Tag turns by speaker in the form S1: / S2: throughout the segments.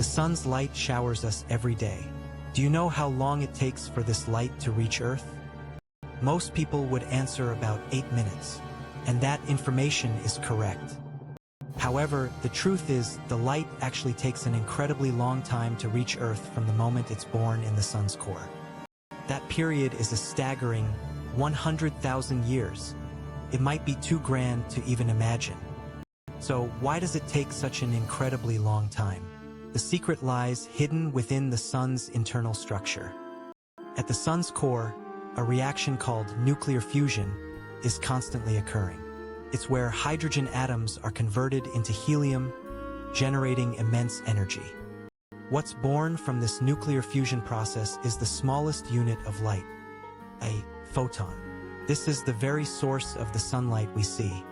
S1: The sun's light showers us every day. Do you know how long it takes for this light to reach Earth? Most people would answer about 8 minutes, and that information is correct. However, the truth is, the light actually takes an incredibly long time to reach Earth from the moment it's born in the sun's core. That period is a staggering 100,000 years. It might be too grand to even imagine. So why does it take such an incredibly long time? The secret lies hidden within the sun's internal structure. At the sun's core, a reaction called nuclear fusion is constantly occurring. It's where hydrogen atoms are converted into helium, generating immense energy. What's born from this nuclear fusion process is the smallest unit of light, a photon. This is the very source of the sunlight we see.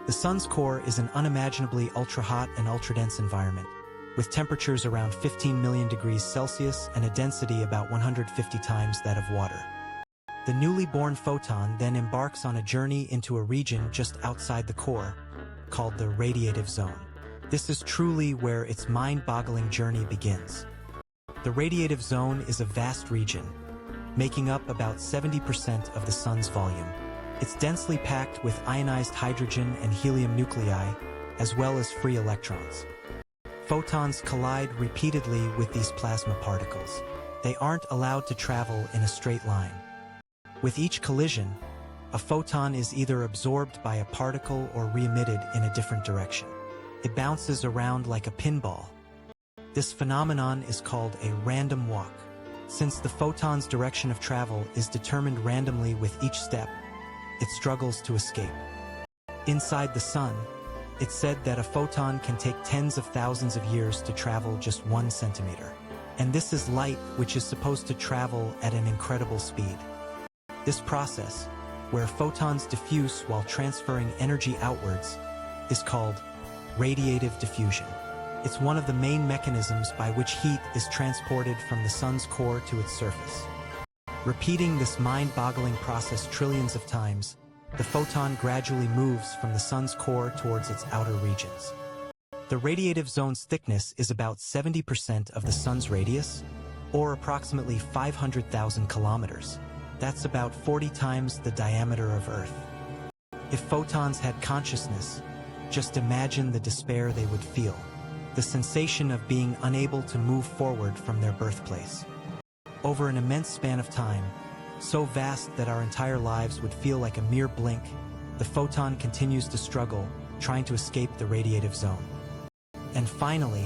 S1: The sun's core is an unimaginably ultra-hot and ultra-dense environment, with temperatures around 15 million degrees Celsius and a density about 150 times that of water. The newly born photon then embarks on a journey into a region just outside the core, called the radiative zone. This is truly where its mind-boggling journey begins. The radiative zone is a vast region, making up about 70% of the sun's volume. It's densely packed with ionized hydrogen and helium nuclei, as well as free electrons. Photons collide repeatedly with these plasma particles. They aren't allowed to travel in a straight line. With each collision, a photon is either absorbed by a particle or re-emitted in a different direction. It bounces around like a pinball. This phenomenon is called a random walk. Since the photon's direction of travel is determined randomly with each step, it struggles to escape. Inside the sun, it's said that a photon can take tens of thousands of years to travel just 1 centimeter. And this is light, which is supposed to travel at an incredible speed. This process, where photons diffuse while transferring energy outwards, is called radiative diffusion. It's one of the main mechanisms by which heat is transported from the sun's core to its surface. Repeating this mind-boggling process trillions of times, the photon gradually moves from the sun's core towards its outer regions. The radiative zone's thickness is about 70% of the sun's radius, or approximately 500,000 kilometers. That's about 40 times the diameter of Earth. If photons had consciousness, just imagine the despair they would feel, the sensation of being unable to move forward from their birthplace. Over an immense span of time, so vast that our entire lives would feel like a mere blink, the photon continues to struggle, trying to escape the radiative zone. And finally,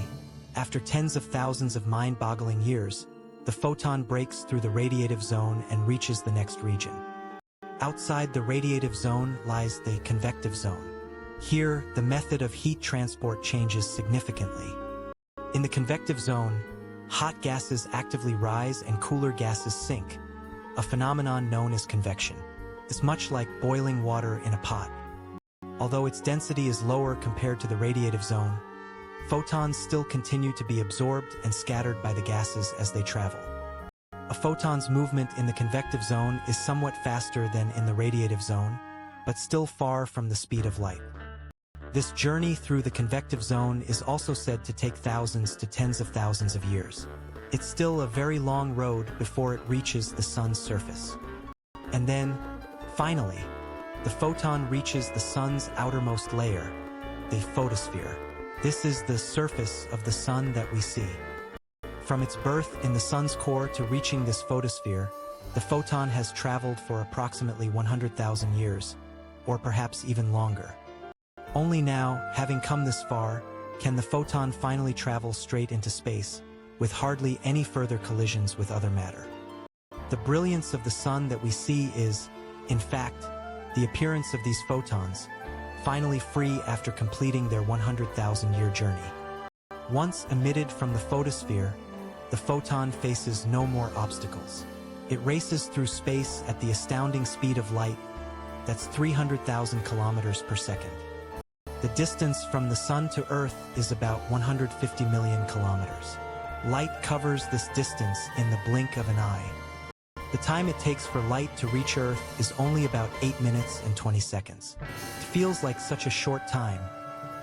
S1: after tens of thousands of mind-boggling years, the photon breaks through the radiative zone and reaches the next region. Outside the radiative zone lies the convective zone. Here, the method of heat transport changes significantly. In the convective zone, hot gases actively rise and cooler gases sink, a phenomenon known as convection. It's much like boiling water in a pot. Although its density is lower compared to the radiative zone, photons still continue to be absorbed and scattered by the gases as they travel. A photon's movement in the convective zone is somewhat faster than in the radiative zone, but still far from the speed of light. This journey through the convective zone is also said to take thousands to tens of thousands of years. It's still a very long road before it reaches the sun's surface. And then, finally, the photon reaches the sun's outermost layer, the photosphere. This is the surface of the sun that we see. From its birth in the sun's core to reaching this photosphere, the photon has traveled for approximately 100,000 years, or perhaps even longer. Only now, having come this far, can the photon finally travel straight into space, with hardly any further collisions with other matter. The brilliance of the sun that we see is, in fact, the appearance of these photons, finally free after completing their 100,000-year journey. Once emitted from the photosphere, the photon faces no more obstacles. It races through space at the astounding speed of light, that's 300,000 kilometers per second. The distance from the sun to Earth is about 150 million kilometers. Light covers this distance in the blink of an eye. The time it takes for light to reach Earth is only about 8 minutes and 20 seconds. It feels like such a short time,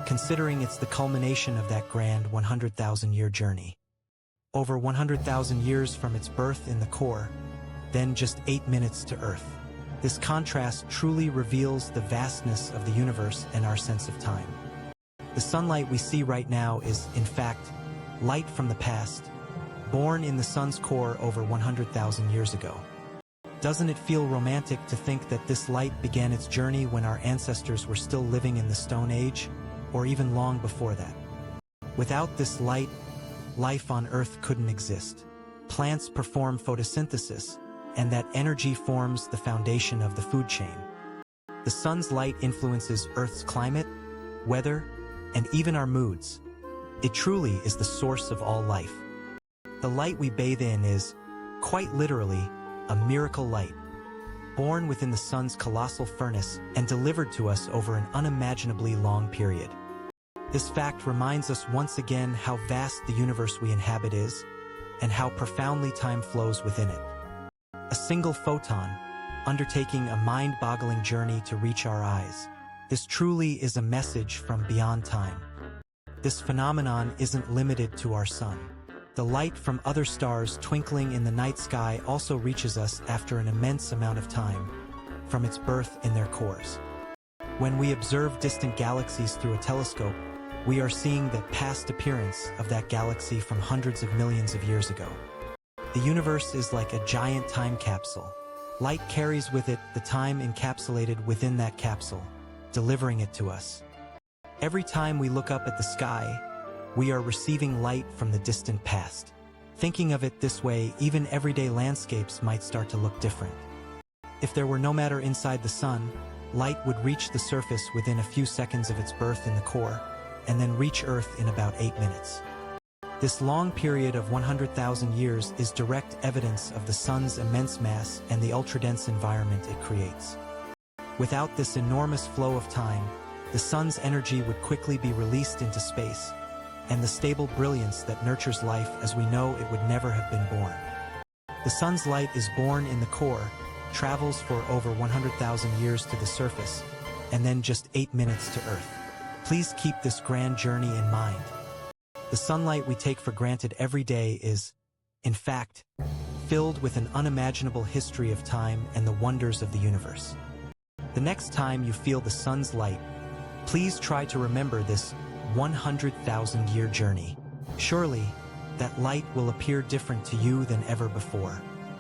S1: considering it's the culmination of that grand 100,000-year journey. Over 100,000 years from its birth in the core, then just 8 minutes to Earth. This contrast truly reveals the vastness of the universe and our sense of time. The sunlight we see right now is, in fact, light from the past, born in the sun's core over 100,000 years ago. Doesn't it feel romantic to think that this light began its journey when our ancestors were still living in the Stone Age, or even long before that? Without this light, life on Earth couldn't exist. Plants perform photosynthesis, and that energy forms the foundation of the food chain. The sun's light influences Earth's climate, weather, and even our moods. It truly is the source of all life. The light we bathe in is, quite literally, a miracle light, born within the sun's colossal furnace and delivered to us over an unimaginably long period. This fact reminds us once again how vast the universe we inhabit is, and how profoundly time flows within it. A single photon, undertaking a mind-boggling journey to reach our eyes. This truly is a message from beyond time. This phenomenon isn't limited to our sun. The light from other stars twinkling in the night sky also reaches us after an immense amount of time, from its birth in their cores. When we observe distant galaxies through a telescope, we are seeing the past appearance of that galaxy from hundreds of millions of years ago. The universe is like a giant time capsule. Light carries with it the time encapsulated within that capsule, delivering it to us. Every time we look up at the sky, we are receiving light from the distant past. Thinking of it this way, even everyday landscapes might start to look different. If there were no matter inside the sun, light would reach the surface within a few seconds of its birth in the core, and then reach Earth in about 8 minutes. This long period of 100,000 years is direct evidence of the sun's immense mass and the ultra-dense environment it creates. Without this enormous flow of time, the sun's energy would quickly be released into space, and the stable brilliance that nurtures life as we know it would never have been born. The sun's light is born in the core, travels for over 100,000 years to the surface, and then just 8 minutes to Earth. Please keep this grand journey in mind. The sunlight we take for granted every day is, in fact, filled with an unimaginable history of time and the wonders of the universe. The next time you feel the sun's light, please try to remember this 100,000-year journey. Surely, that light will appear different to you than ever before.